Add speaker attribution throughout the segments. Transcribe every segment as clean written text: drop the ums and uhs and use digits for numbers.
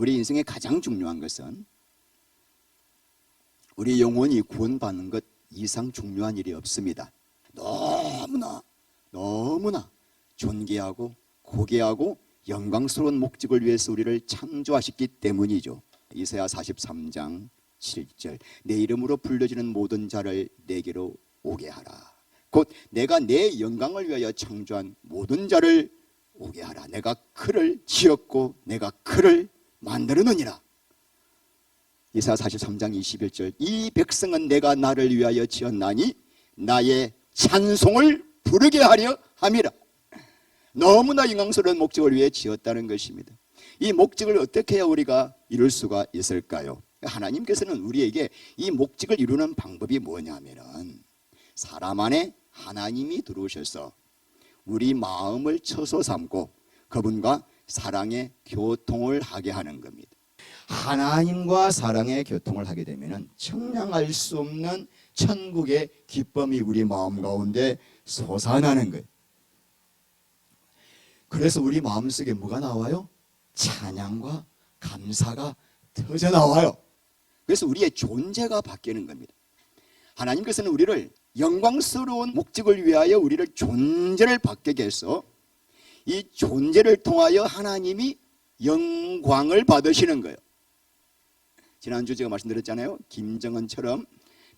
Speaker 1: 우리 인생에 가장 중요한 것은 우리 영혼이 구원받는 것 이상 중요한 일이 없습니다. 너무나 존귀하고 고귀하고 영광스러운 목적을 위해서 우리를 창조하셨기 때문이죠. 이사야 43장 7절 내 이름으로 불려지는 모든 자를 내게로 오게 하라. 곧 내가 내 영광을 위하여 창조한 모든 자를 오게 하라. 내가 그를 지었고 내가 그를 만들었느니라. 이사야 43장 21절 이 백성은 내가 나를 위하여 지었나니 나의 찬송을 부르게 하려 함이라. 너무나 영광스러운 목적을 위해 지었다는 것입니다. 이 목적을 어떻게 해야 우리가 이룰 수가 있을까요? 하나님께서는 우리에게 이 목적을 이루는 방법이 뭐냐면은 사람 안에 하나님이 들어오셔서 우리 마음을 처소 삼고 그분과 사랑의 교통을 하게 하는 겁니다. 하나님과 사랑의 교통을 하게 되면은 청량할 수 없는 천국의 기쁨이 우리 마음 가운데 솟아나는 거예요. 그래서 우리 마음속에 뭐가 나와요? 찬양과 감사가 터져 나와요. 그래서 우리의 존재가 바뀌는 겁니다. 하나님께서는 우리를 영광스러운 목적을 위하여 우리를 존재를 바뀌게 해서 이 존재를 통하여 하나님이 영광을 받으시는 거예요. 지난주 제가 말씀드렸잖아요. 김정은처럼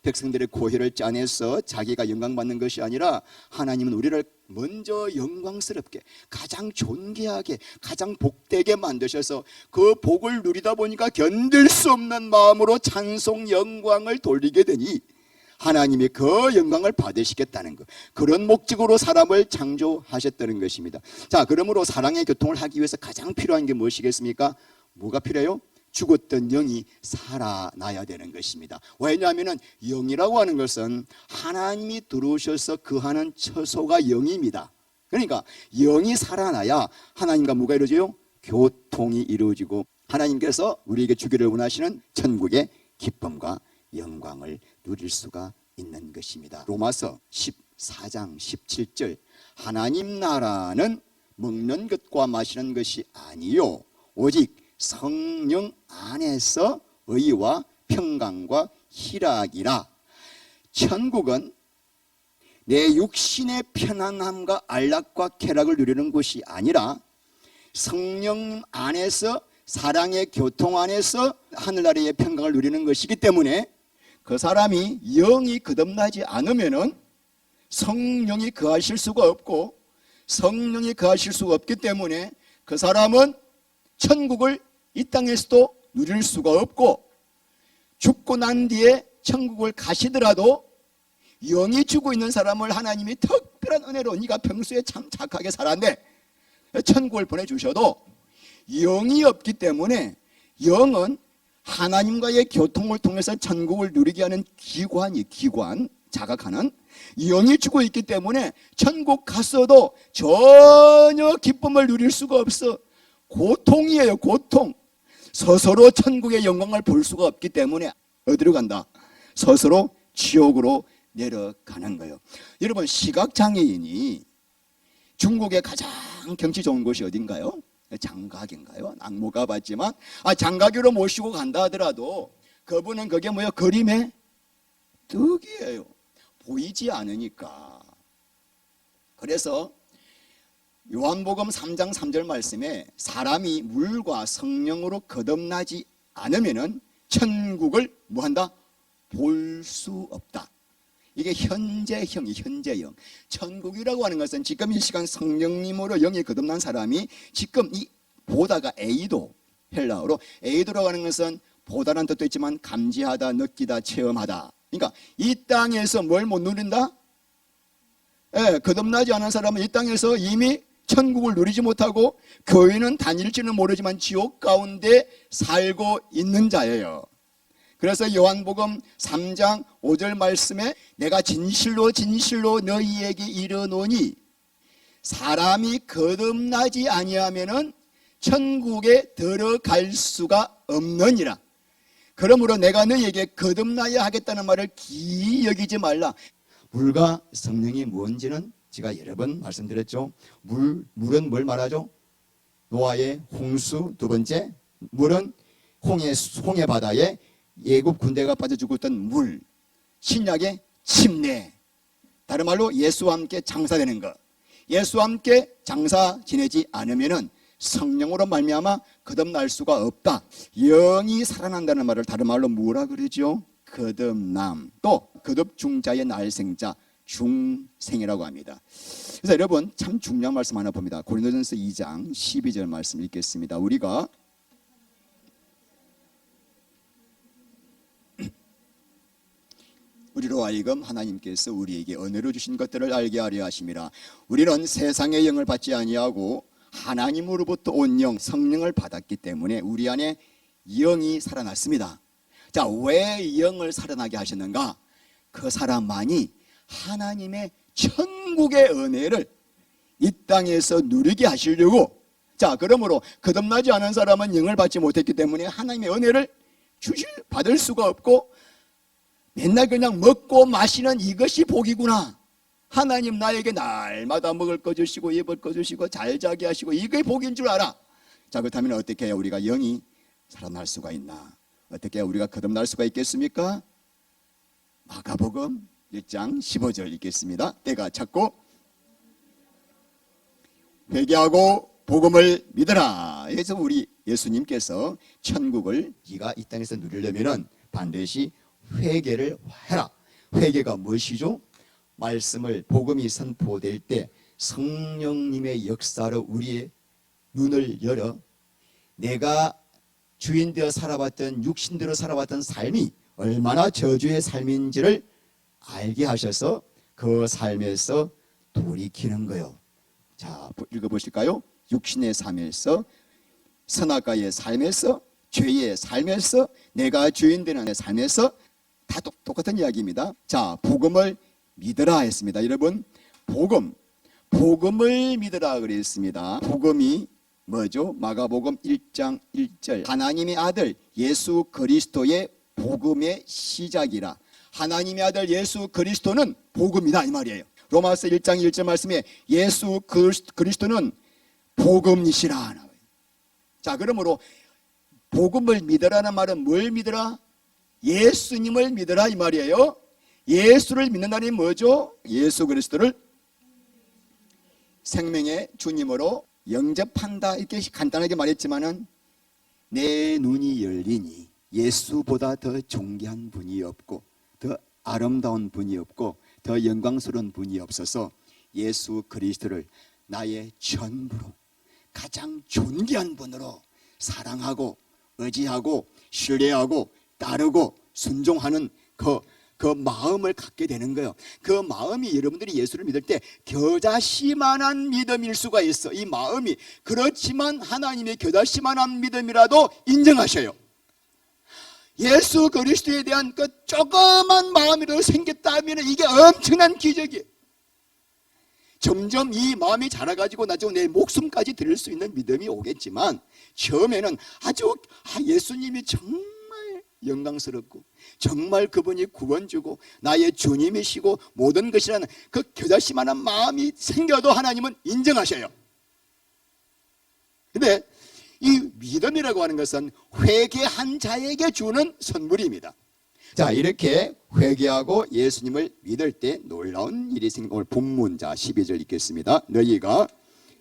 Speaker 1: 백성들의 고혈을 짜내서 자기가 영광받는 것이 아니라 하나님은 우리를 먼저 영광스럽게 가장 존귀하게 가장 복되게 만드셔서 그 복을 누리다 보니까 견딜 수 없는 마음으로 찬송 영광을 돌리게 되니 하나님이 그 영광을 받으시겠다는 것, 그런 목적으로 사람을 창조하셨다는 것입니다. 자, 그러므로 사랑의 교통을 하기 위해서 가장 필요한 게 무엇이겠습니까? 뭐가 필요해요? 죽었던 영이 살아나야 되는 것입니다. 왜냐하면 영이라고 하는 것은 하나님이 들어오셔서 거하는 처소가 영입니다. 그러니까 영이 살아나야 하나님과 뭐가 이루어져요? 교통이 이루어지고 하나님께서 우리에게 주기를 원하시는 천국의 기쁨과 영광을 누릴 수가 있는 것입니다. 로마서 14장 17절 하나님 나라는 먹는 것과 마시는 것이 아니요 오직 성령 안에서 의와 평강과 희락이라. 천국은 내 육신의 편안함과 안락과 쾌락을 누리는 곳이 아니라 성령 안에서 사랑의 교통 안에서 하늘나라의 평강을 누리는 것이기 때문에 그 사람이 영이 거듭나지 않으면은 성령이 거하실 수가 없고 성령이 거하실 수가 없기 때문에 그 사람은 천국을 이 땅에서도 누릴 수가 없고 죽고 난 뒤에 천국을 가시더라도 영이 죽어 있는 사람을 하나님이 특별한 은혜로 네가 평소에 참 착하게 살았네 천국을 보내주셔도 영이 없기 때문에 영은 하나님과의 교통을 통해서 천국을 누리게 하는 기관 자각하는 영이 죽어 있기 때문에 천국 갔어도 전혀 기쁨을 누릴 수가 없어. 고통이에요. 고통. 스스로 천국의 영광을 볼 수가 없기 때문에 어디로 간다? 스스로 지옥으로 내려가는 거예요. 여러분 시각장애인이 중국의 가장 경치 좋은 곳이 어딘가요? 장각인가요? 난 못 가봤지만 장각으로 모시고 간다 하더라도 그분은 그게 뭐예요? 그림의 떡이에요. 보이지 않으니까. 그래서 요한복음 3장 3절 말씀에 사람이 물과 성령으로 거듭나지 않으면은 천국을 뭐한다? 볼 수 없다. 이게 현재형이 현재형. 천국이라고 하는 것은 지금 이 시간 성령님으로 영이 거듭난 사람이 지금 이 보다가 에이도, 헬라어로 에이도라고 하는 것은 보다라는 뜻도 있지만 감지하다, 느끼다, 체험하다. 그러니까 이 땅에서 뭘 못 누린다? 거듭나지 않은 사람은 이 땅에서 이미 천국을 누리지 못하고 교회는 다닐지는 모르지만 지옥 가운데 살고 있는 자예요. 그래서 요한복음 3장 5절 말씀에 내가 진실로 진실로 너희에게 이르노니 사람이 거듭나지 아니하면은 천국에 들어갈 수가 없느니라. 그러므로 내가 너희에게 거듭나야 하겠다는 말을 기이 여기지 말라. 물과 성령이 뭔지는 제가 여러 번 말씀드렸죠. 물은 뭘 말하죠? 노아의 홍수, 두 번째 물은 홍해 바다에 예굽 군대가 빠져 죽었던 물, 신약의 침례, 다른 말로 예수와 함께 장사되는 것. 예수와 함께 장사 지내지 않으면은 성령으로 말미암아 거듭날 수가 없다. 영이 살아난다는 말을 다른 말로 뭐라 그러죠? 거듭남. 또 거듭중자의 날생자, 중생이라고 합니다. 그래서 여러분 참 중요한 말씀 하나 봅니다. 고린도전서 2장 12절 말씀 읽겠습니다. 우리로 하여금 하나님께서 우리에게 은혜로 주신 것들을 알게 하려 하심이라. 우리는 세상의 영을 받지 아니하고 하나님으로부터 온 영, 성령을 받았기 때문에 우리 안에 영이 살아났습니다. 자, 왜 영을 살아나게 하셨는가? 그 사람만이 하나님의 천국의 은혜를 이 땅에서 누리게 하시려고. 자, 그러므로 거듭나지 않은 사람은 영을 받지 못했기 때문에 하나님의 은혜를 받을 수가 없고, 맨날 그냥 먹고 마시는 이것이 복이구나. 하나님 나에게 날마다 먹을 거 주시고 입을 거 주시고 잘 자게 하시고 이게 복인 줄 알아. 자, 그렇다면 어떻게 해야 우리가 영이 살아날 수가 있나? 어떻게 해야 우리가 거듭날 수가 있겠습니까? 마가복음 1장 15절 읽겠습니다. 때가 찼고 회개하고 복음을 믿어라. 그래서 우리 예수님께서 천국을 네가 이 땅에서 누리려면 반드시 회개를 해라. 회개가 무엇이죠? 말씀을 복음이 선포될 때 성령님의 역사로 우리의 눈을 열어 내가 주인되어 살아왔던 육신대로 살아왔던 삶이 얼마나 저주의 삶인지를 알게 하셔서 그 삶에서 돌이키는 거요. 자, 읽어보실까요? 육신의 삶에서, 선악과의 삶에서, 죄의 삶에서, 내가 주인되는 삶에서 다 똑같은 이야기입니다. 자, 복음을 믿으라 했습니다. 여러분, 복음을 믿으라 그랬습니다. 복음이 뭐죠? 마가복음 1장 1절. 하나님의 아들 예수 그리스도의 복음의 시작이라. 하나님의 아들 예수 그리스도는 복음이다 이 말이에요. 로마서 1장 1절 말씀에 예수 그리스도는 복음이시라. 자, 그러므로 복음을 믿으라는 말은 뭘 믿으라? 예수님을 믿으라 이 말이에요. 예수를 믿는다니 뭐죠? 예수 그리스도를 생명의 주님으로 영접한다 이렇게 간단하게 말했지만은 내 눈이 열리니 예수보다 더 존귀한 분이 없고 더 아름다운 분이 없고 더 영광스러운 분이 없어서 예수 그리스도를 나의 전부로 가장 존귀한 분으로 사랑하고 의지하고 신뢰하고 따르고 순종하는 그 마음을 갖게 되는 거예요. 그 마음이 여러분들이 예수를 믿을 때 겨자씨만한 믿음일 수가 있어. 이 마음이 그렇지만 하나님의 겨자씨만한 믿음이라도 인정하셔요. 예수 그리스도에 대한 그 조그만 마음이라도 생겼다면 이게 엄청난 기적이에요. 점점 이 마음이 자라가지고 나중에 내 목숨까지 드릴 수 있는 믿음이 오겠지만 처음에는 아주 예수님이 정말 영광스럽고 정말 그분이 구원주고 나의 주님이시고 모든 것이라는 그 겨자씨만한 마음이 생겨도 하나님은 인정하셔요. 근데 이 믿음이라고 하는 것은 회개한 자에게 주는 선물입니다. 자, 이렇게 회개하고 예수님을 믿을 때 놀라운 일이 생깁니다. 오늘 본문자 12절 읽겠습니다. 너희가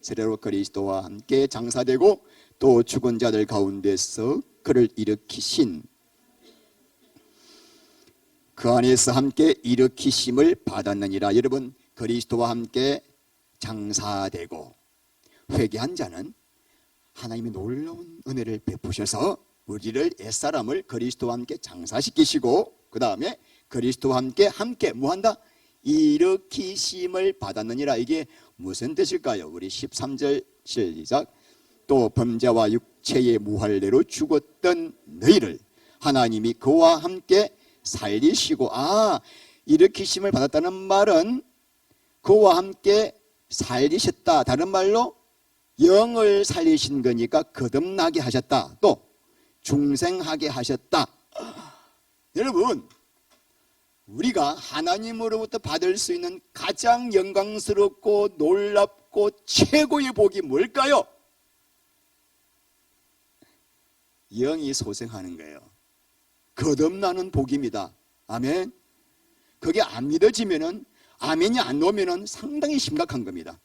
Speaker 1: 세례로 그리스도와 함께 장사되고 또 죽은 자들 가운데서 그를 일으키신 그 안에서 함께 일으키심을 받았느니라. 여러분, 그리스도와 함께 장사되고 회개한 자는 하나님의 놀라운 은혜를 베푸셔서 우리를 옛사람을 그리스도와 함께 장사시키시고 그 다음에 그리스도와 함께 뭐한다? 일으키심을 받았느니라. 이게 무슨 뜻일까요? 우리 13절 시작. 또 범죄와 육체의 무할례로 죽었던 너희를 하나님이 그와 함께 살리시고, 일으키심을 받았다는 말은 그와 함께 살리셨다. 다른 말로 영을 살리신 거니까 거듭나게 하셨다. 또 중생하게 하셨다. 여러분, 우리가 하나님으로부터 받을 수 있는 가장 영광스럽고 놀랍고 최고의 복이 뭘까요? 영이 소생하는 거예요. 거듭나는 복입니다. 아멘. 그게 안 믿어지면은, 아멘이 안 나오면은 상당히 심각한 겁니다.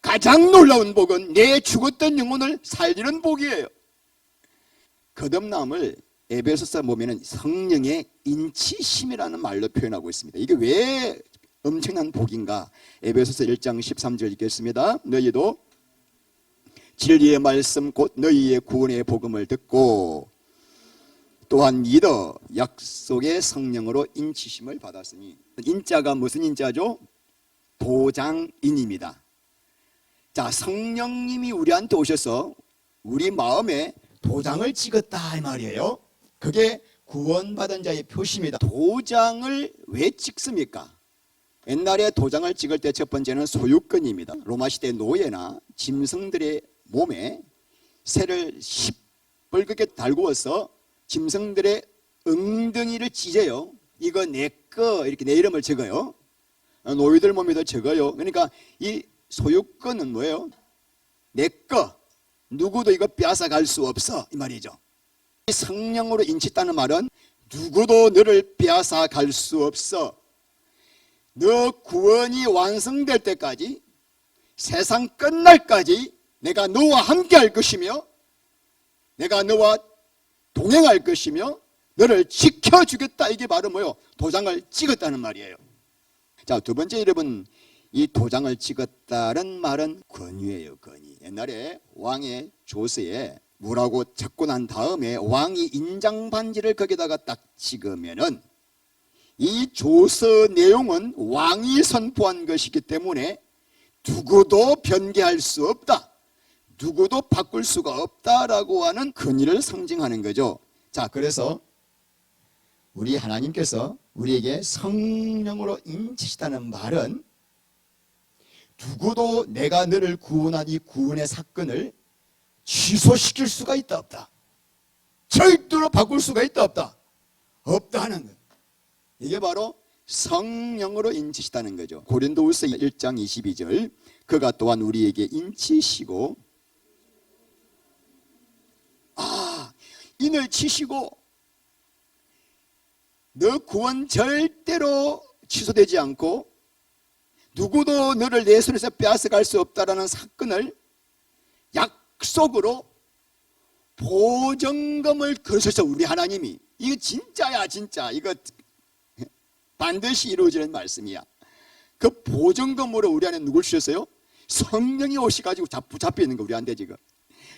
Speaker 1: 가장 놀라운 복은 내 죽었던 영혼을 살리는 복이에요. 거듭남을 에베소서 보면은 성령의 인치심이라는 말로 표현하고 있습니다. 이게 왜 엄청난 복인가? 에베소서 1장 13절 읽겠습니다. 너희도 진리의 말씀 곧 너희의 구원의 복음을 듣고 또한 믿어 약속의 성령으로 인치심을 받았으니, 인자가 무슨 인자죠? 도장인입니다. 자, 성령님이 우리한테 오셔서 우리 마음에 도장을 찍었다 이 말이에요. 그게 구원받은 자의 표시입니다. 도장을 왜 찍습니까? 옛날에 도장을 찍을 때 첫 번째는 소유권입니다. 로마 시대 노예나 짐승들의 몸에 새를 시뻘겋게 달구어서 짐승들의 엉덩이를 찢어요. 이거 내 거, 이렇게 내 이름을 적어요. 노예들 몸에도 적어요. 그러니까 이 소유권은 뭐예요? 내 거, 누구도 이거 빼앗아갈 수 없어 이 말이죠. 성령으로 인치했다는 말은 누구도 너를 빼앗아갈 수 없어. 너 구원이 완성될 때까지, 세상 끝날까지 내가 너와 함께 할 것이며 내가 너와 동행할 것이며 너를 지켜주겠다. 이게 바로 뭐예요? 도장을 찍었다는 말이에요. 자, 두 번째, 여러분, 이 도장을 찍었다는 말은 권위예요. 권위. 옛날에 왕의 조서에 뭐라고 적고 난 다음에 왕이 인장 반지를 거기다가 딱 찍으면은 이 조서 내용은 왕이 선포한 것이기 때문에 누구도 변개할 수 없다, 누구도 바꿀 수가 없다라고 하는 권위를 상징하는 거죠. 자, 그래서 우리 하나님께서 우리에게 성령으로 인치시다는 말은 누구도 내가 너를 구원한 이 구원의 사건을 취소시킬 수가 있다 없다, 절대로 바꿀 수가 있다 없다, 없다는 것. 이게 바로 성령으로 인치시다는 거죠. 고린도후서 1장 22절, 그가 또한 우리에게 인치시고 인을 치시고 너 구원 절대로 취소되지 않고 누구도 너를 내 손에서 빼앗아갈 수 없다라는 사건을 약속으로 보증금을 걸으셔서 우리 하나님이, 이거 진짜야 진짜, 이거 반드시 이루어지는 말씀이야. 그 보증금으로 우리 안에 누굴 주셨어요? 성령이 오셔가지고 붙잡혀 있는 거 우리한테 지금.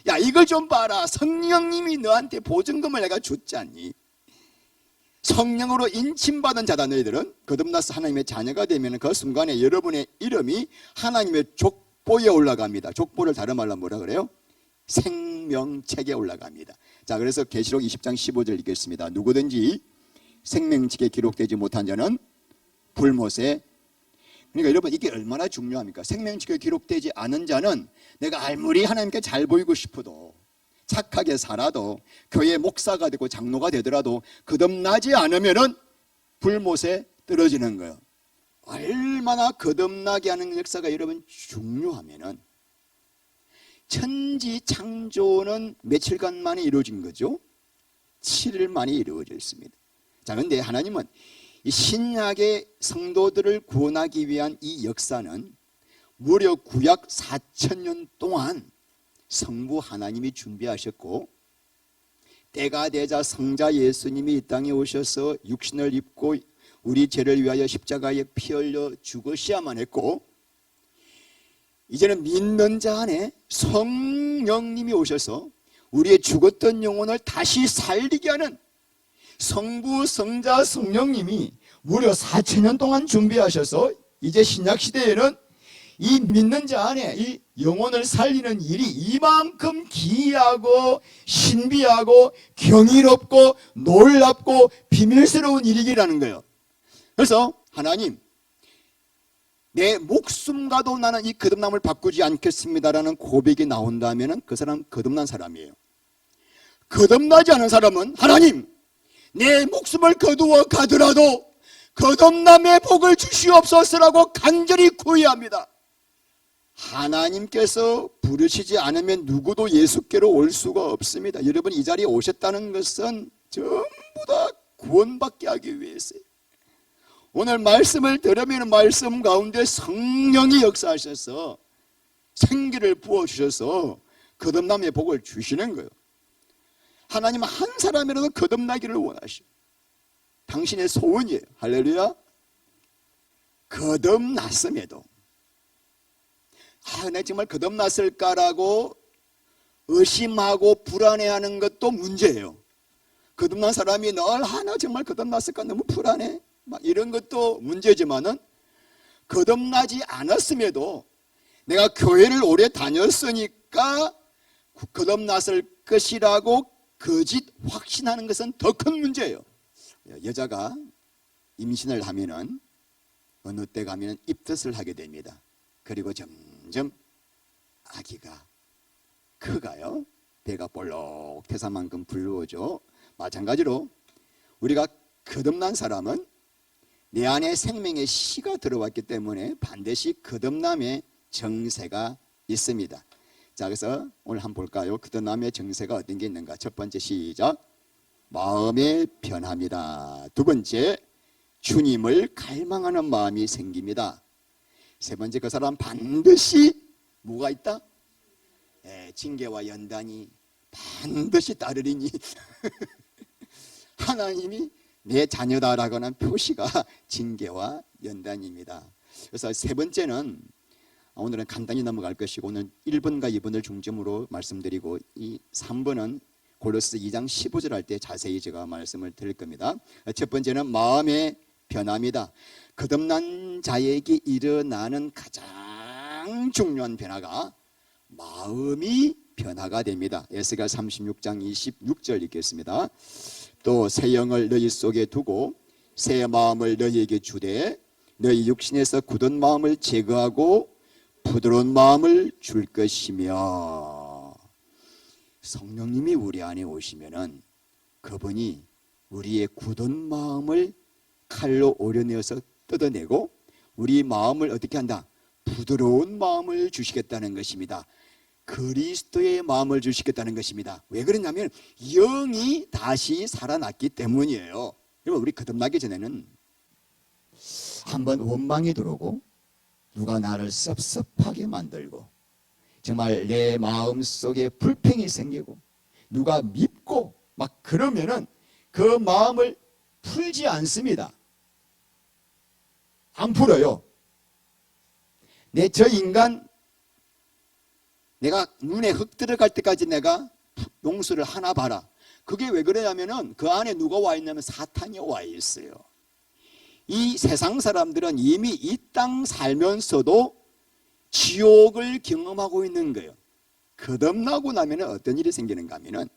Speaker 1: 야, 이걸 좀 봐라. 성령님이 너한테 보증금을 내가 줬지 않니? 성령으로 인침받은 자다. 너희들은 거듭나서 하나님의 자녀가 되면 그 순간에 여러분의 이름이 하나님의 족보에 올라갑니다. 족보를 다른 말로 뭐라 그래요? 생명책에 올라갑니다. 자, 그래서 계시록 20장 15절 읽겠습니다. 누구든지 생명책에 기록되지 못한 자는 불못에. 그러니까 여러분, 이게 얼마나 중요합니까? 생명책에 기록되지 않은 자는 내가 아무리 하나님께 잘 보이고 싶어도, 착하게 살아도, 교회 목사가 되고 장로가 되더라도 거듭나지 않으면은 불못에 떨어지는 거예요. 얼마나 거듭나게 하는 역사가 여러분 중요하면은, 천지 창조는 며칠간 만에 이루어진 거죠? 7일 만에 이루어져 있습니다. 자, 그런데 하나님은 이 신약의 성도들을 구원하기 위한 이 역사는 무려 구약 4,000년 동안 성부 하나님이 준비하셨고, 때가 되자 성자 예수님이 이 땅에 오셔서 육신을 입고 우리 죄를 위하여 십자가에 피 흘려 죽으셔야만 했고, 이제는 믿는 자 안에 성령님이 오셔서 우리의 죽었던 영혼을 다시 살리게 하는 성부, 성자, 성령님이 무려 4,000년 동안 준비하셔서 이제 신약시대에는 이 믿는 자 안에 이 영혼을 살리는 일이 이만큼 기이하고 신비하고 경이롭고 놀랍고 비밀스러운 일이라는 거예요. 그래서 하나님, 내 목숨과도 나는 이 거듭남을 바꾸지 않겠습니다라는 고백이 나온다면 그 사람 거듭난 사람이에요. 거듭나지 않은 사람은 하나님, 내 목숨을 거두어 가더라도 거듭남의 복을 주시옵소서라고 간절히 구해야 합니다. 하나님께서 부르시지 않으면 누구도 예수께로 올 수가 없습니다. 여러분 이 자리에 오셨다는 것은 전부 다 구원받게 하기 위해서요. 오늘 말씀을 들으면 말씀 가운데 성령이 역사하셔서 생기를 부어주셔서 거듭남의 복을 주시는 거예요. 하나님 한 사람이라도 거듭나기를 원하시오. 당신의 소원이에요. 할렐루야. 거듭났음에도 내가 정말 거듭났을까라고 의심하고 불안해하는 것도 문제예요. 거듭난 사람이 늘 나 정말 거듭났을까 너무 불안해 막 이런 것도 문제지만은 거듭나지 않았음에도 내가 교회를 오래 다녔으니까 거듭났을 것이라고 거짓 확신하는 것은 더 큰 문제예요. 여자가 임신을 하면은 어느 때 가면 입덧을 하게 됩니다. 그리고 점점 아기가 커가요. 배가 볼록 태산만큼 불러오죠. 마찬가지로 우리가 거듭난 사람은 내 안에 생명의 씨가 들어왔기 때문에 반드시 거듭남의 정세가 있습니다. 자, 그래서 오늘 한번 볼까요? 거듭남의 정세가 어떤 게 있는가? 첫 번째 시작. 마음의 변화입니다. 두 번째, 주님을 갈망하는 마음이 생깁니다. 세 번째, 그 사람 반드시 뭐가 있다? 징계와 연단이 반드시 따르리니 하나님이 내 자녀다라고는 표시가 징계와 연단입니다. 그래서 세 번째는 오늘은 간단히 넘어갈 것이고 오늘 1번과 2번을 중점으로 말씀드리고 이 3번은 골로새 2장 15절 할 때 자세히 제가 말씀을 드릴 겁니다. 첫 번째는 마음의 변화입니다. 거듭난 자에게 일어나는 가장 중요한 변화가 마음이 변화가 됩니다. 에스겔 36장 26절 읽겠습니다. 또 새 영을 너희 속에 두고 새 마음을 너희에게 주되 너희 육신에서 굳은 마음을 제거하고 부드러운 마음을 줄 것이며 성령님이 우리 안에 오시면은 그분이 우리의 굳은 마음을 칼로 오려내어서 뜯어내고 우리 마음을 어떻게 한다? 부드러운 마음을 주시겠다는 것입니다. 그리스도의 마음을 주시겠다는 것입니다. 왜 그러냐면 영이 다시 살아났기 때문이에요. 여러분 우리 거듭나기 전에는 한번 원망이 들어오고 누가 나를 섭섭하게 만들고 정말 내 마음속에 불평이 생기고 누가 밉고 막 그러면은 그 마음을 풀지 않습니다. 안 풀어요. 저 인간 내가 눈에 흙 들어갈 때까지 내가 용서를 하나 봐라. 그게 왜 그러냐면은 그 안에 누가 와 있냐면 사탄이 와 있어요. 이 세상 사람들은 이미 이 땅 살면서도 지옥을 경험하고 있는 거예요. 거듭나고 나면 어떤 일이 생기는가 하면은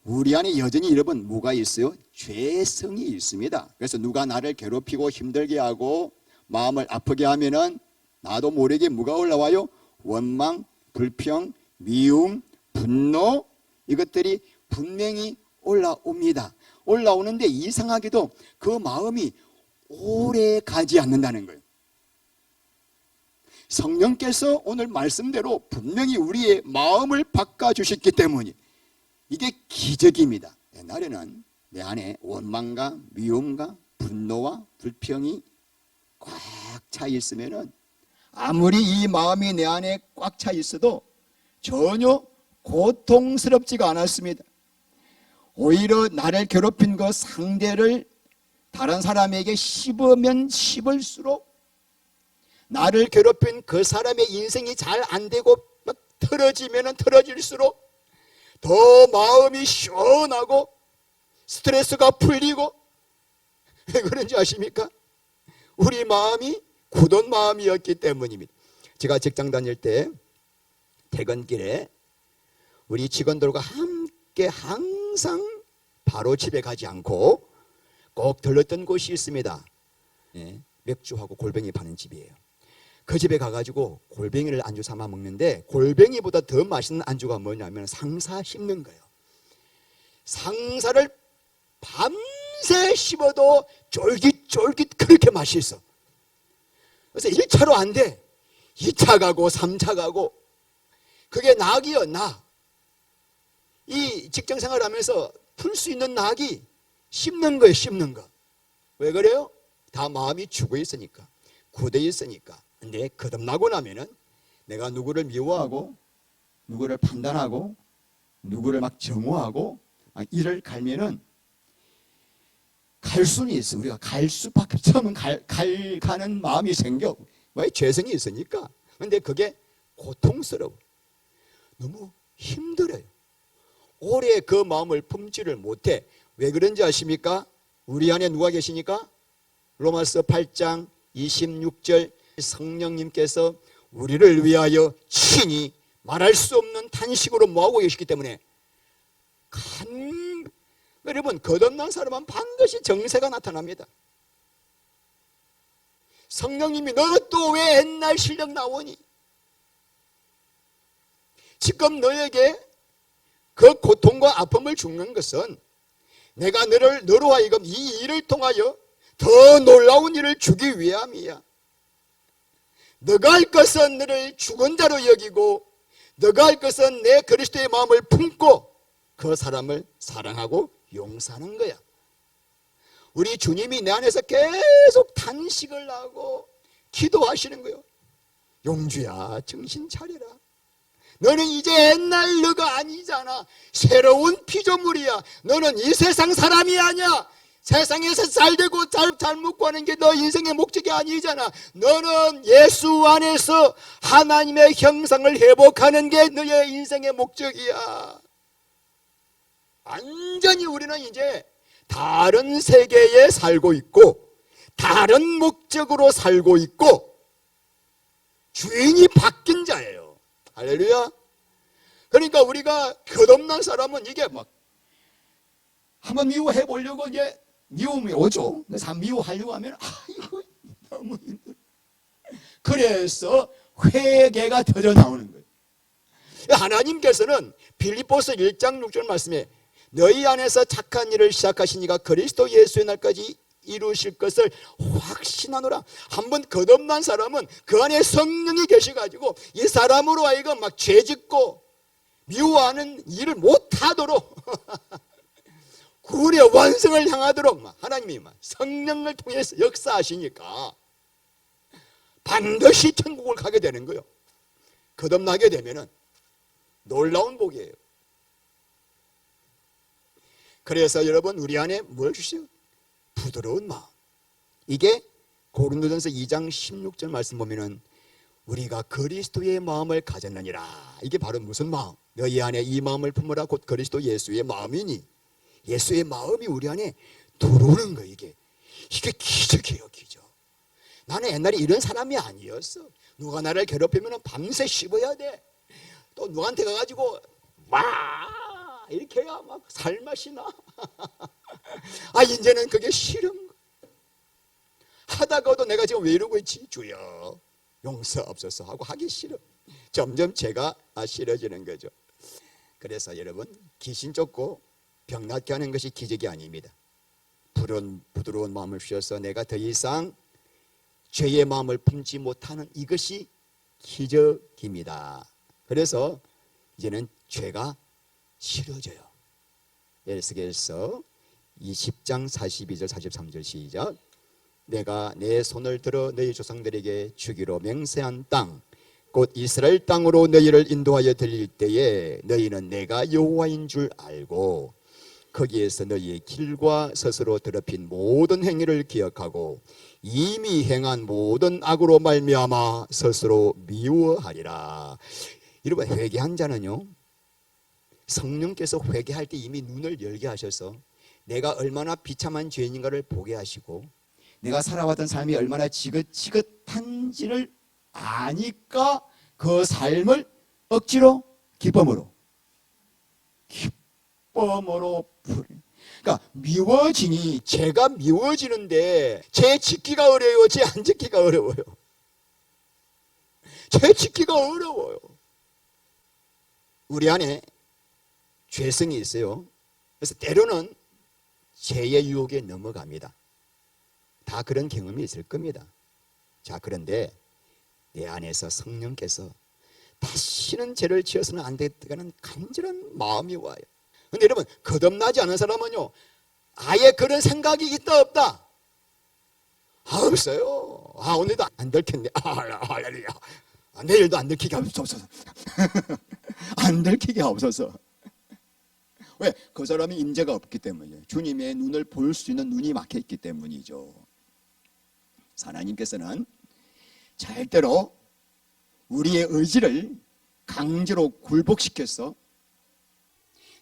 Speaker 1: 우리 안에 여전히 여러분 뭐가 있어요? 죄성이 있습니다. 그래서 누가 나를 괴롭히고 힘들게 하고 마음을 아프게 하면은 나도 모르게 뭐가 올라와요? 원망, 불평, 미움, 분노 이것들이 분명히 올라옵니다. 올라오는데 이상하게도 그 마음이 오래 가지 않는다는 거예요. 성령께서 오늘 말씀대로 분명히 우리의 마음을 바꿔주셨기 때문에 이게 기적입니다. 옛날에는 내 안에 원망과 미움과 분노와 불평이 꽉 차 있으면은 아무리 이 마음이 내 안에 꽉 차 있어도 전혀 고통스럽지가 않았습니다. 오히려 나를 괴롭힌 그 상대를 다른 사람에게 씹으면 씹을수록 나를 괴롭힌 그 사람의 인생이 잘 안 되고 막 틀어지면 틀어질수록 더 마음이 시원하고 스트레스가 풀리고 왜 그런지 아십니까? 우리 마음이 굳은 마음이었기 때문입니다. 제가 직장 다닐 때 퇴근길에 우리 직원들과 함께 항상 바로 집에 가지 않고 꼭 들렀던 곳이 있습니다. 맥주하고 골뱅이 파는 집이에요. 그 집에 가가지고 골뱅이를 안주 삼아 먹는데 골뱅이보다 더 맛있는 안주가 뭐냐면 상사 씹는 거예요. 상사를 밤새 씹어도 쫄깃쫄깃 그렇게 맛있어. 그래서 1차로 안 돼. 2차 가고 3차 가고 그게 낙이요, 낙. 이 직장생활 하면서 풀 수 있는 낙이 씹는 거예요, 씹는 거. 왜 그래요? 다 마음이 죽어 있으니까, 굳어 있으니까. 근데 거듭나고 나면은 내가 누구를 미워하고 누구를 판단하고 누구를 막 정오하고 막 이를 갈면은 갈 수는 있어. 우리가 갈 수밖에 처음은 가는 마음이 생겨. 왜? 죄성이 있으니까. 근데 그게 고통스러워. 너무 힘들어요. 오래 그 마음을 품지를 못해. 왜 그런지 아십니까? 우리 안에 누가 계시니까? 로마서 8장 26절 성령님께서 우리를 위하여 친히 말할 수 없는 탄식으로 모하고 계시기 때문에 여러분, 거듭난 사람은 반드시 정세가 나타납니다. 성령님이 너 또 왜 옛날 실력 나오니? 지금 너에게 그 고통과 아픔을 주는 것은 내가 너로 하여금 이 일을 통하여 더 놀라운 일을 주기 위함이야. 너가 할 것은 너를 죽은 자로 여기고 너가 할 것은 내 그리스도의 마음을 품고 그 사람을 사랑하고 용서하는 거야. 우리 주님이 내 안에서 계속 탄식을 하고 기도하시는 거예요. 용주야, 정신 차려라. 너는 이제 옛날 너가 아니잖아. 새로운 피조물이야. 너는 이 세상 사람이 아니야. 세상에서 잘되고 잘 먹고 하는 게 너 인생의 목적이 아니잖아. 너는 예수 안에서 하나님의 형상을 회복하는 게 너의 인생의 목적이야. 완전히 우리는 이제 다른 세계에 살고 있고 다른 목적으로 살고 있고 주인이 바뀐 자예요. 할렐루야. 그러니까 우리가 거듭난 사람은 이게 막 한번 미워해 보려고 이제 미움이 오죠. 그래서 미워하려고 하면 이거 너무 힘들어. 그래서 회개가 터져 나오는 거예요. 하나님께서는 빌립보서 1장 6절 말씀에 너희 안에서 착한 일을 시작하시니가 그리스도 예수의 날까지 이루실 것을 확신하노라. 한번 거듭난 사람은 그 안에 성령이 계셔가지고 이 사람으로 하여금 막 죄짓고 미워하는 일을 못하도록 구원의 완성을 향하도록 하나님이 성령을 통해서 역사하시니까 반드시 천국을 가게 되는 거예요. 거듭나게 되면은 놀라운 복이에요. 그래서 여러분, 우리 안에 뭘 주시오? 부드러운 마음. 이게 고린도전서 2장 16절 말씀 보면은 우리가 그리스도의 마음을 가졌느니라. 이게 바로 무슨 마음? 너희 안에 이 마음을 품으라. 곧 그리스도 예수의 마음이니. 예수의 마음이 우리 안에 들어오는 거예요. 이게 기적이에요, 기적. 나는 옛날에 이런 사람이 아니었어. 누가 나를 괴롭히면 밤새 씹어야 돼. 또 누구한테 가가지고 이렇게 해야 막 살맛이 나. 이제는 그게 싫은 거. 하다가도 내가 지금 왜 이러고 있지? 주여 용서없어서 하고 하기 싫어. 점점 제가 싫어지는 거죠. 그래서 여러분, 귀신 쫓고 병 낫게 하는 것이 기적이 아닙니다. 부드러운 마음을 주셔서 내가 더 이상 죄의 마음을 품지 못하는 이것이 기적입니다. 그래서 이제는 죄가 싫어져요. 에스겔서 20장 42절 43절 시작. 내가 내 손을 들어 너희 조상들에게 주기로 맹세한 땅 곧 이스라엘 땅으로 너희를 인도하여 들릴 때에 너희는 내가 여호와인 줄 알고 거기에서 너희의 길과 스스로 더럽힌 모든 행위를 기억하고 이미 행한 모든 악으로 말미암아 스스로 미워하리라. 여러분, 회개한 자는요, 성령께서 회개할 때 이미 눈을 열게 하셔서 내가 얼마나 비참한 죄인인가를 보게 하시고 내가 살아왔던 삶이 얼마나 지긋지긋한지를 아니까 그 삶을 억지로 기쁨으로 그러니까 미워지니, 죄가 미워지는데 죄 짓기가 어려워요? 죄 안 짓기가 어려워요? 죄 짓기가 어려워요. 우리 안에 죄성이 있어요. 그래서 때로는 죄의 유혹에 넘어갑니다. 다 그런 경험이 있을 겁니다. 자, 그런데 내 안에서 성령께서 다시는 죄를 지어서는 안 되겠다는 간절한 마음이 와요. 근데 여러분, 거듭나지 않은 사람은요, 아예 그런 생각이 있다 없다? 없어요. 오늘도 안 들켰네. 할렐루야. 내일도 안 들키게 하옵소서. 안 들키게 하옵소서. 왜? 그 사람이 임재가 없기 때문이에요. 주님의 눈을 볼 수 있는 눈이 막혀 있기 때문이죠. 하나님께서는 절대로 우리의 의지를 강제로 굴복시켜서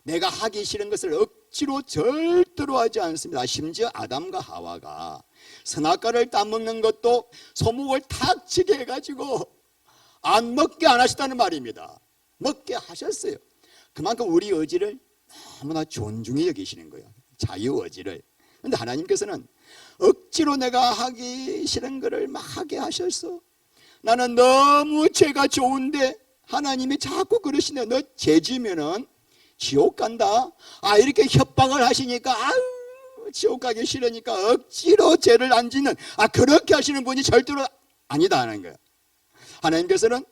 Speaker 1: 내가 하기 싫은 것을 억지로 절대로 하지 않습니다. 심지어 아담과 하와가 선악과를 따먹는 것도 소목을 탁 치게 해가지고 안 먹게 안 하셨다는 말입니다. 먹게 하셨어요. 그만큼 우리 의지를 너무나 존중히 여기시는 거예요. 자유의지를. 그런데 하나님께서는 억지로 내가 하기 싫은 거를 막 하게 하셔서 나는 너무 죄가 좋은데 하나님이 자꾸 그러시네. 너 죄 지면은 지옥 간다. 이렇게 협박을 하시니까 지옥 가기 싫으니까 억지로 죄를 안 짓는 그렇게 하시는 분이 절대로 아니다 하는 거예요. 하나님께서는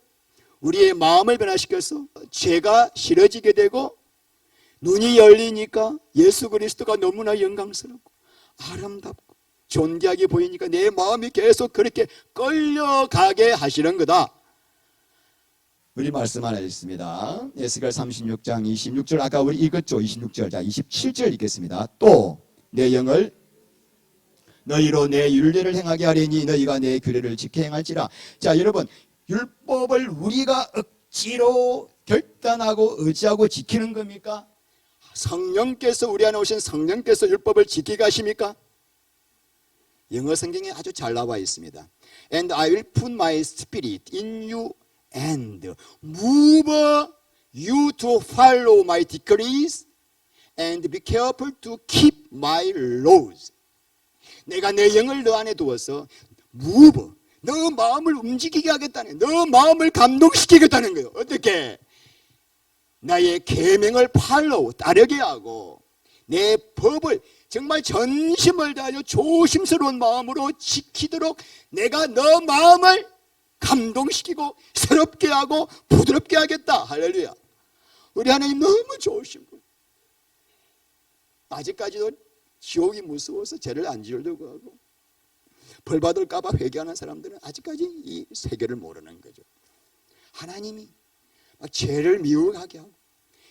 Speaker 1: 우리의 마음을 변화시켜서 죄가 싫어지게 되고 눈이 열리니까 예수 그리스도가 너무나 영광스럽고 아름답고 존귀하게 보이니까 내 마음이 계속 그렇게 끌려가게 하시는 거다. 우리 말씀 하나 읽습니다. 에스겔 36장 26절 아까 우리 읽었죠. 26절. 자, 27절 읽겠습니다. 또 내 영을 너희로 내 율례를 행하게 하리니 너희가 내 규례를 지켜 행할지라. 자, 여러분, 율법을 우리가 억지로 결단하고 의지하고 지키는 겁니까? 성령께서 우리 안에 오신 성령께서 율법을 지키게 하십니까? 영어 성경에 아주 잘 나와 있습니다. And I will put my spirit in you and move you to follow my decrees and be careful to keep my laws. 내가 내 영을 너 안에 두어서 move, 너 마음을 움직이게 하겠다는, 너 마음을 감동시키겠다는 거예요. 어떻게? 나의 계명을 follow, 따르게 하고 내 법을 정말 전심을 다하여 조심스러운 마음으로 지키도록 내가 너 마음을 감동시키고 새롭게 하고 부드럽게 하겠다. 할렐루야. 우리 하나님 너무 좋으신 분. 아직까지도 지옥이 무서워서 죄를 안 지으려고 하고 벌 받을까 봐 회개하는 사람들은 아직까지 이 세계를 모르는 거죠. 하나님이 막 죄를 미워하게 하고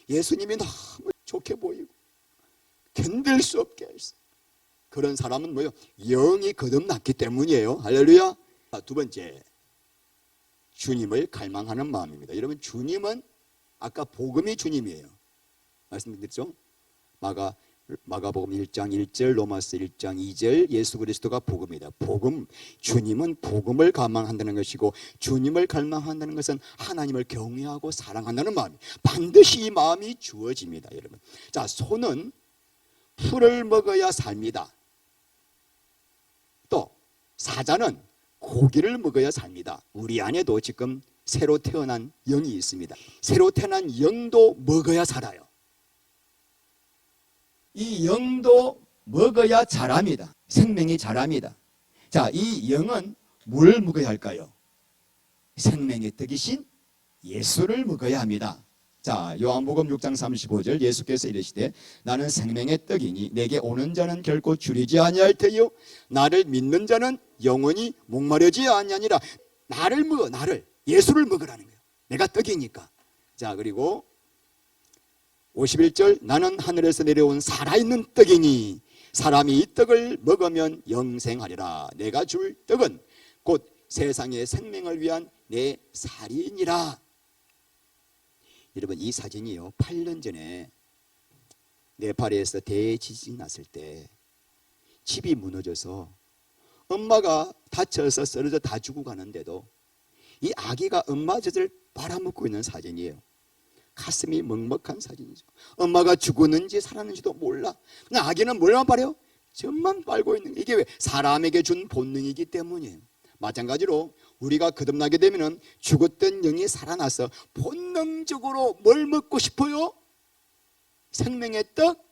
Speaker 1: 예수님이 너무 좋게 보이고 견딜 수 없게 했어. 그런 사람은 뭐요? 영이 거듭났기 때문이에요. 할렐루야. 두 번째, 주님을 갈망하는 마음입니다. 여러분, 주님은 아까 복음이 주님이에요. 말씀드렸죠? 마가복음 1장 1절, 로마서 1장 2절, 예수 그리스도가 복음이다. 복음, 주님은 복음을 갈망한다는 것이고 주님을 갈망한다는 것은 하나님을 경외하고 사랑한다는 마음이 반드시 이 마음이 주어집니다. 여러분, 자, 소는 풀을 먹어야 삽니다. 또 사자는 고기를 먹어야 삽니다. 우리 안에도 지금 새로 태어난 영이 있습니다. 새로 태어난 영도 먹어야 살아요. 이 영도 먹어야 자랍니다. 생명이 자랍니다. 자, 이 영은 뭘 먹어야 할까요? 생명의 떡이신 예수를 먹어야 합니다. 자, 요한복음 6장 35절 예수께서 이르시되 나는 생명의 떡이니 내게 오는 자는 결코 줄이지 아니할 테요 나를 믿는 자는 영원히 목마르지 아니하니라. 나를 먹어, 나를, 예수를 먹으라는 거예요. 내가 떡이니까. 자, 그리고 51절 나는 하늘에서 내려온 살아있는 떡이니 사람이 이 떡을 먹으면 영생하리라. 내가 줄 떡은 곧 세상의 생명을 위한 내 살이니라. 여러분, 이 사진이요, 8년 전에 네팔에서 대지진이 났을 때 집이 무너져서 엄마가 다쳐서 쓰러져 다 죽고 가는데도 이 아기가 엄마 젖을 빨아먹고 있는 사진이에요. 가슴이 먹먹한 사진이죠. 엄마가 죽었는지 살았는지도 몰라. 그냥 아기는 뭘만 빨아요? 젖만 빨고 있는 게, 이게 왜? 사람에게 준 본능이기 때문이에요. 마찬가지로 우리가 거듭나게 되면 죽었던 영이 살아나서 본능적으로 뭘 먹고 싶어요? 생명의 떡.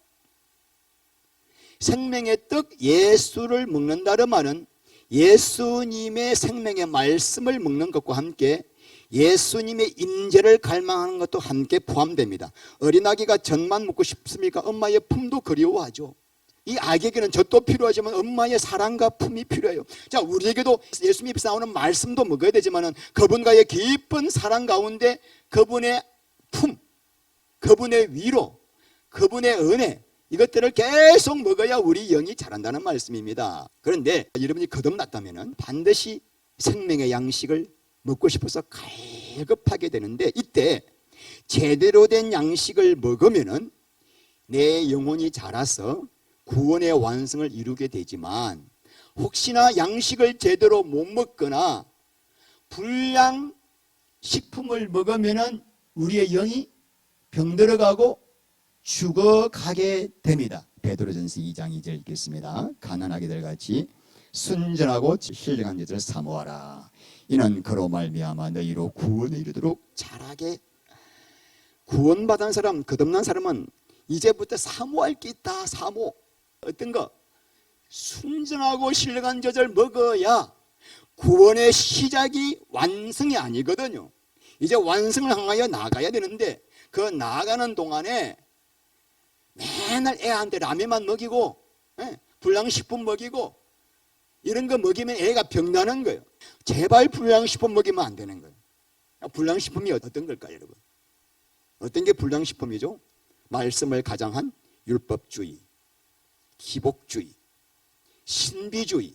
Speaker 1: 생명의 떡 예수를 먹는다는 말은 예수님의 생명의 말씀을 먹는 것과 함께 예수님의 임재를 갈망하는 것도 함께 포함됩니다. 어린아기가 젖만 먹고 싶습니까? 엄마의 품도 그리워하죠. 이 아기에게는 젖도 필요하지만 엄마의 사랑과 품이 필요해요. 자, 우리에게도 예수님이 나오는 말씀도 먹어야 되지만 그분과의 깊은 사랑 가운데 그분의 품, 그분의 위로, 그분의 은혜, 이것들을 계속 먹어야 우리 영이 자란다는 말씀입니다. 그런데 여러분이 거듭났다면 반드시 생명의 양식을 먹고 싶어서 갈급하게 되는데, 이때 제대로 된 양식을 먹으면 내 영혼이 자라서 구원의 완성을 이루게 되지만, 혹시나 양식을 제대로 못 먹거나 불량 식품을 먹으면 우리의 영이 병들어가고 죽어가게 됩니다. 베드로전서 2장 2절 읽겠습니다. 가난하게들 같이 순전하고 신령한 자들을 사모하라. 이는 그로 말미암아 너희로 구원에 이르도록 자라게. 구원받은 사람, 거듭난 사람은 이제부터 사모할 게 있다. 사모. 어떤 거? 순전하고 신령한 젖을 먹어야 구원의 시작이 완성이 아니거든요. 이제 완성을 향하여 나가야 되는데, 그 나아가는 동안에 맨날 애한테 라면만 먹이고 불량식품 먹이고 이런 거 먹이면 애가 병나는 거예요. 제발 불량식품 먹이면 안 되는 거예요. 불량식품이 어떤 걸까요, 여러분? 어떤 게 불량식품이죠? 말씀을 가장한 율법주의, 기복주의, 신비주의,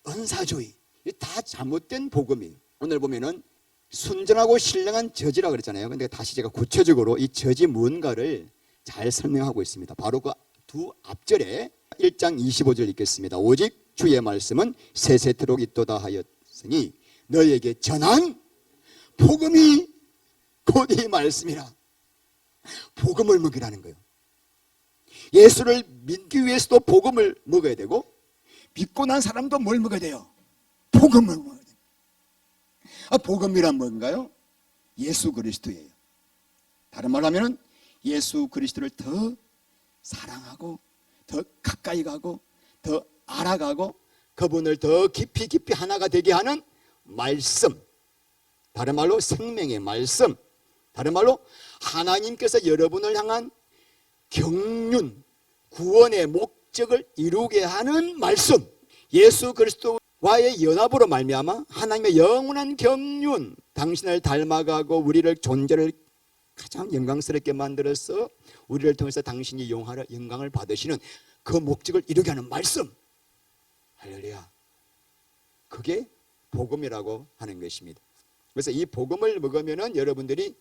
Speaker 1: 은사주의, 다 잘못된 복음이에요. 오늘 보면은 순전하고 신령한 젖이라고 그랬잖아요. 근데 다시 제가 구체적으로 이 젖이 뭔가를 잘 설명하고 있습니다. 바로 그 두 앞절에 1장 25절 읽겠습니다. 오직 주의 말씀은 세세토록 있도다 하였으니 너희에게 전한 복음이 곧 이 말씀이라. 복음을 먹이라는 거예요. 예수를 믿기 위해서도 복음을 먹어야 되고, 믿고 난 사람도 뭘 먹어야 돼요? 복음을 먹어야 돼요. 복음이란 뭔가요? 예수 그리스도예요. 다른 말로 하면 예수 그리스도를 더 사랑하고 더 가까이 가고 더 알아가고 그분을 더 깊이 하나가 되게 하는 말씀, 다른 말로 생명의 말씀, 다른 말로 하나님께서 여러분을 향한 경륜, 구원의 목적을 이루게 하는 말씀, 예수 그리스도와의 연합으로 말미암아 하나님의 영원한 경륜, 당신을 닮아가고 우리를 존재를 가장 영광스럽게 만들어서 우리를 통해서 당신이 영광을 받으시는 그 목적을 이루게 하는 말씀. 할렐루야. 그게 복음이라고 하는 것입니다. 그래서 이 복음을 먹으면 여러분들이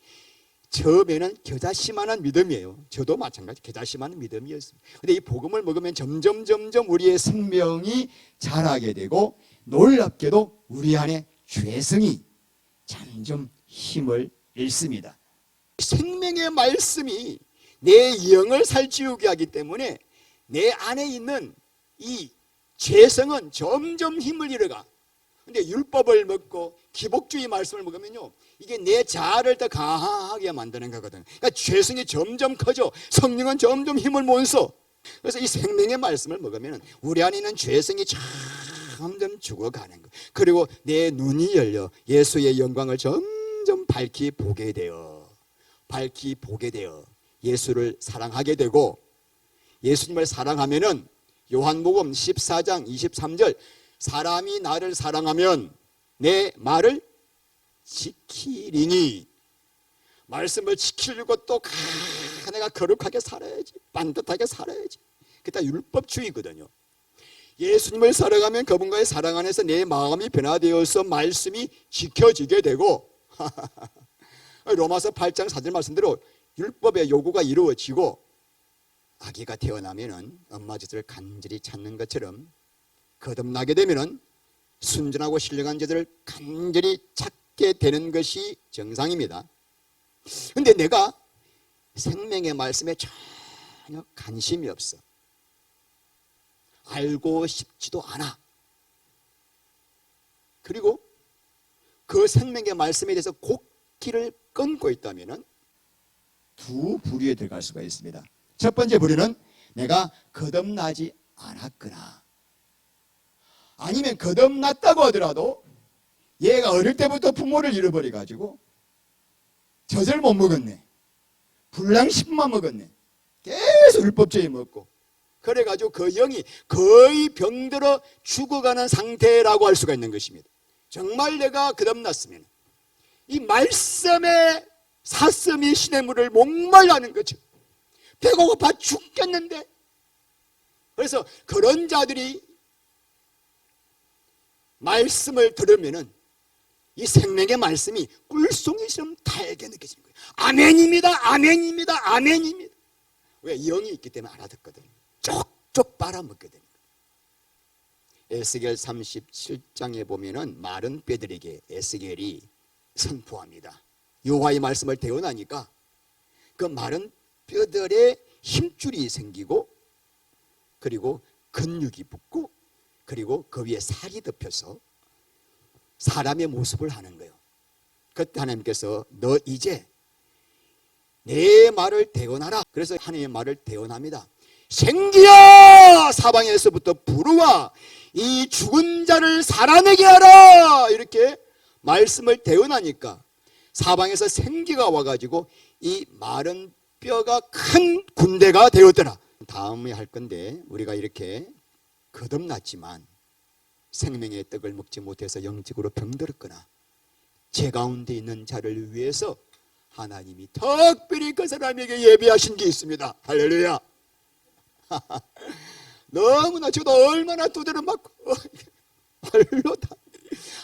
Speaker 1: 처음에는 겨자씨만한 믿음이에요. 저도 마찬가지 겨자씨만한 믿음이었습니다. 그런데 이 복음을 먹으면 점점 우리의 생명이 자라게 되고, 놀랍게도 우리 안에 죄성이 점점 힘을 잃습니다. 생명의 말씀이 내 영을 살찌우게 하기 때문에 내 안에 있는 이 죄성은 점점 힘을 잃어가. 근데 율법을 먹고 기복주의 말씀을 먹으면요, 이게 내 자아를 더 강하게 만드는 거거든. 그러니까 죄성이 점점 커져. 성령은 점점 힘을 못 써. 그래서 이 생명의 말씀을 먹으면 우리 안에 있는 죄성이 점점 죽어가는 거. 그리고 내 눈이 열려 예수의 영광을 점점 밝히 보게 되어 예수를 사랑하게 되고, 예수님을 사랑하면은 요한복음 14장 23절, 사람이 나를 사랑하면 내 말을 지키리니. 말씀을 지키려고 또 내가 거룩하게 살아야지, 반듯하게 살아야지. 그게 다 율법주의거든요. 예수님을 사랑하면 그분과의 사랑 안에서 내 마음이 변화되어서 말씀이 지켜지게 되고 로마서 8장 4절 말씀대로 율법의 요구가 이루어지고, 아기가 태어나면은 엄마 젖을 간절히 찾는 것처럼 거듭나게 되면은 순전하고 신령한 젖을 간절히 찾게 되는 것이 정상입니다. 근데 내가 생명의 말씀에 전혀 관심이 없어. 알고 싶지도 않아. 그리고 그 생명의 말씀에 대해서 곡기를 끊고 있다면 두 부류에 들어갈 수가 있습니다. 첫 번째 부류는 내가 거듭나지 않았거나 아니면 거듭났다고 하더라도 얘가 어릴 때부터 부모를 잃어버려가지고 젖을 못 먹었네, 불량식만 먹었네, 계속 율법주의 먹고, 그래가지고 그 영이 거의 병들어 죽어가는 상태라고 할 수가 있는 것입니다. 정말 내가 거듭났으면 이 말씀의 사슴이 시냇물을 목말라는 거죠. 배가 고파 죽겠는데. 그래서 그런 자들이 말씀을 들으면은 이 생명의 말씀이 꿀송이처럼 달게 느껴지는 거예요. 아멘입니다, 아멘입니다, 아멘입니다. 왜? 영이 있기 때문에 알아듣거든. 쪽쪽 빨아먹게 됩니다. 에스겔 37장에 보면은 마른 뼈들에게 에스겔이 선포합니다. 여호와의 말씀을 대언하니까 그 마른 뼈들에 힘줄이 생기고, 그리고 근육이 붙고, 그리고 그 위에 살이 덮여서 사람의 모습을 하는 거예요. 그때 하나님께서 너 이제 내 말을 대언하라. 그래서 하나님의 말을 대언합니다. 생기야, 사방에서부터 불어와 이 죽은 자를 살아내게 하라. 이렇게 말씀을 대언하니까 사방에서 생기가 와가지고 이 마른 뼈가 큰 군대가 되었더라. 다음에 할 건데, 우리가 이렇게 거듭났지만 생명의 떡을 먹지 못해서 영적으로 병들었거나 제 가운데 있는 자를 위해서 하나님이 특별히 그 사람에게 예비하신 게 있습니다. 할렐루야. 너무나 저도 얼마나 두드려 맞고 발로다.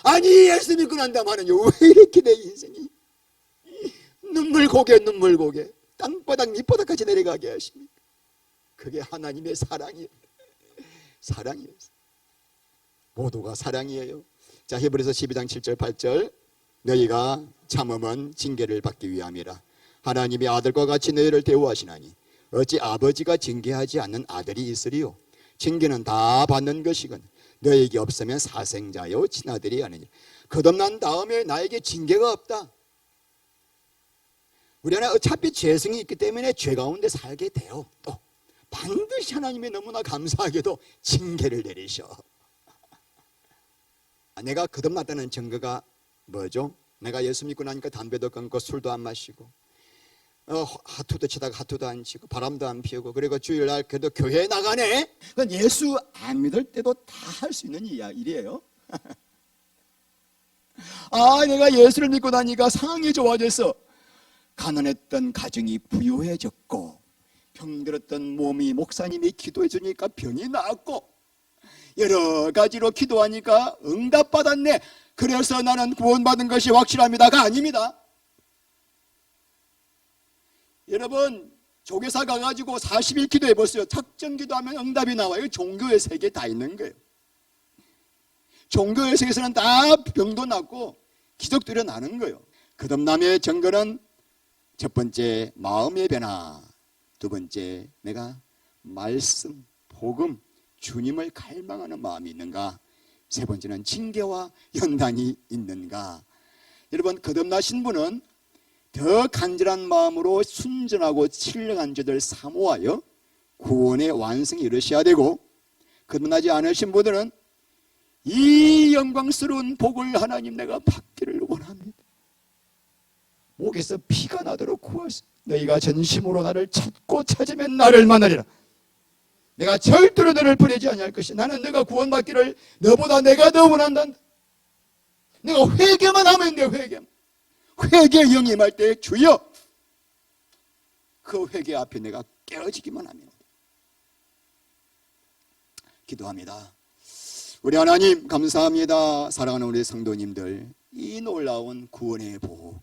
Speaker 1: 아니 예수 믿고 난 다음에는요, 왜 이렇게 내 인생이 눈물 고개 땅바닥 밑바닥까지 내려가게 하십니까? 그게 하나님의 사랑이에요. 사랑이에요. 모두가 사랑이에요. 자, 히브리서 12장 7절 8절 너희가 참음은 징계를 받기 위함이라. 하나님이 아들과 같이 너희를 대우하시나니 어찌 아버지가 징계하지 않는 아들이 있으리요. 징계는 다 받는 것이건 너에게 없으면 사생자요 친아들이 아니니. 거듭난 다음에 나에게 징계가 없다. 우리 안에 어차피 죄성이 있기 때문에 죄 가운데 살게 돼요. 또 반드시 하나님이 너무나 감사하게도 징계를 내리셔. 내가 거듭났다는 증거가 뭐죠? 내가 예수 믿고 나니까 담배도 끊고 술도 안 마시고 하투도 치다가 하투도 안 치고 바람도 안 피우고, 그리고 주일날 그래도 교회에 나가네. 그건 예수 안 믿을 때도 다 할 수 있는 일이에요. 아, 내가 예수를 믿고 나니까 상황이 좋아져서 가난했던 가정이 부유해졌고, 병들었던 몸이 목사님이 기도해 주니까 병이 나았고, 여러 가지로 기도하니까 응답받았네. 그래서 나는 구원받은 것이 확실합니다가 아닙니다. 여러분, 조계사 가가지고 40일 기도해 보세요. 작정 기도하면 응답이 나와요. 종교의 세계에 다 있는 거예요. 종교의 세계에서는 다 병도 낫고 기적도 일어나는 거예요. 거듭남의 증거는 첫 번째 마음의 변화, 두 번째 내가 말씀, 복음, 주님을 갈망하는 마음이 있는가, 세 번째는 징계와 연단이 있는가. 여러분, 거듭나신 분은 더 간절한 마음으로 순전하고 신령한 죄를 사모하여 구원의 완성에 이르셔야 되고, 거듭나지 않으신 분들은 이 영광스러운 복을 하나님 내가 받기를 원합니다. 목에서 피가 나도록 구하소서. 너희가 전심으로 나를 찾고 찾으면 나를 만나리라. 내가 절대로 너를 버리지 아니할 것이. 나는 너가 구원받기를 너보다 내가 더 원한다. 내가 회개만 하면 돼. 회개의 영이 임할 때 주여, 그 회개 앞에 내가 깨어지기만 하면 기도합니다. 우리 하나님 감사합니다. 사랑하는 우리 성도님들, 이 놀라운 구원의 복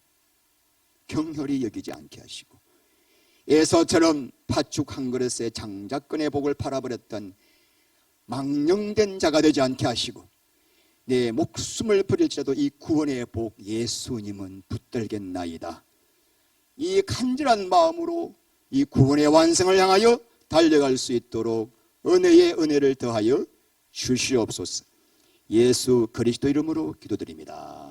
Speaker 1: 경혈이 여기지 않게 하시고, 에서처럼 팥죽 한 그릇에 장자권의 복을 팔아버렸던 망령된 자가 되지 않게 하시고, 내 목숨을 버릴지라도 이 구원의 복 예수님은 붙들겠나이다. 이 간절한 마음으로 이 구원의 완성을 향하여 달려갈 수 있도록 은혜의 은혜를 더하여 주시옵소서. 예수 그리스도 이름으로 기도드립니다.